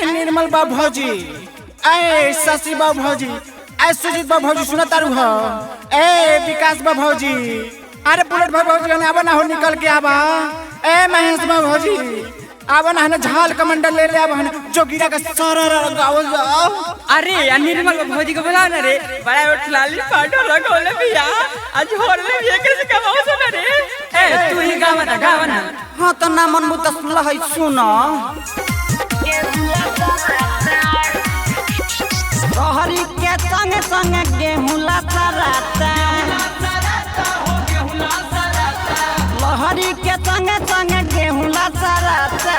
निर्मल बाबू भौजी, ऐ शशि बाबू भौजी, ऐ सुजीत बाबू भौजी सुना तारू हो, ऐ विकास बाबू भौजी, अरे बुलेट बाबू भौजी आवा ना हो निकल के आवा, ऐ महेश बाबू भौजी आवा ना है झाल कमंडल ले ले आवा है जोगिरा का सारा गावल जाओ। अरे यार निर्मल बाबू भौजी को बुलाओ ना रे, बड़ा उठलाली पाटो लगोले भैया आज होर में ये कैसे कमाओ सुना रे। ए तू ही गावा ना। हां तो ना मन मुत सुनला है सुनो हरी के संग संग गेहूं लसराता, लहरी के संग संग गेहूं लसराता,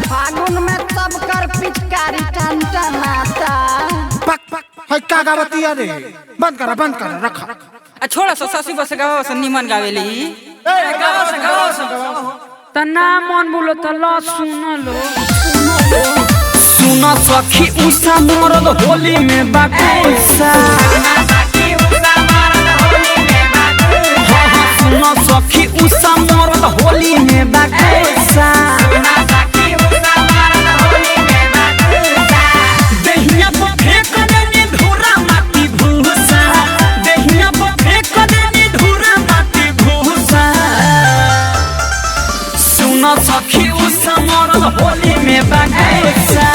फागुन में सब कर पिचकारी टनटनाता। पक पक है का गावती रे, बंद कर रखा। छोड़ा सो शशि बस गावा सो निमन गावेली। ए गावा सो तना मन बोलो त ल सुन लो सुना सखी उषा मरद होली में बाकुसा, सुना सखी उषा मरद होली में बाकुसा, दहिया पर फेंक देनी धूरा माटी भूसा, दहिया पर फेंक देनी धूरा माटी भूसा, सुना सखी उषा मरद होली में बाकुसा,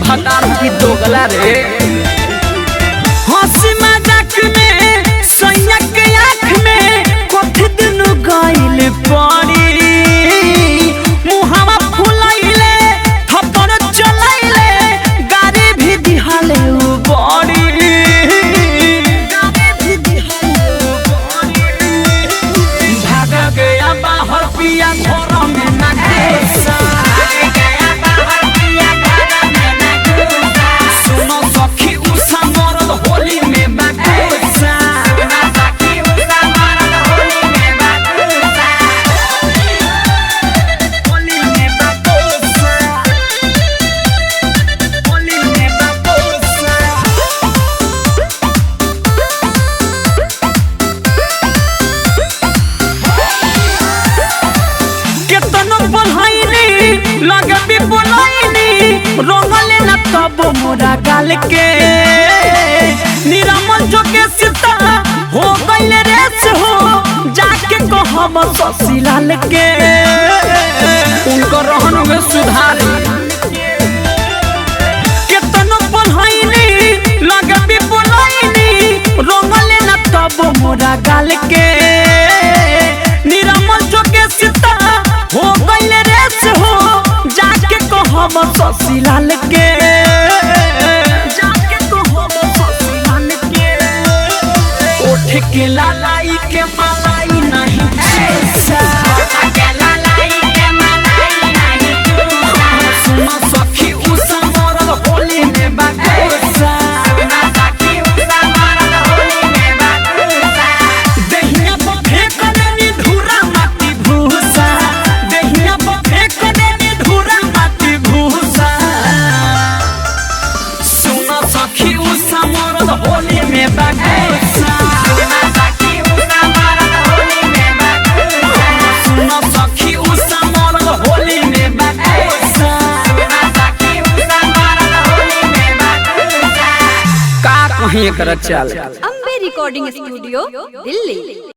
भतार की दोगला रे हंसी मजाक में सैया के आँख में कथी दिन गइल पड़ी, मुहावा फुलाइले थप्पड़ चलाइले गाड़ी भी दिहाले बड़ी, भाग गया बाहर पिया घर में ना कैसा, रोमले न तब मोरा गाल के निरमल जो के सीता हो गइले रेस हो जाके कहब शशि लाल के उनको रहन में सुधार केतनो पढ़ाईनी लगबी बोलाईनी रोमले न तब मोरा गाल के निरमल जो के सीता हो गइले रेस हो जाके कहब शशि लाल के, जाके कहब शशि लाल के, ओठ के लालाई के मलाई नहीं चूसा, सुना सखी उषा मरद होली में बाकुसा, दहिया पर फेंक देनी धूरा माटी भूसा, दहिया पर फेंक देनी धूरा माटी भूसा, सुना सखी उषा मरद होली में बाकुसा, सुना सखी उषा मरद होली में बाकुसा, का कहीं कर चल अम्बे रिकॉर्डिंग स्टूडियो दिल्ली।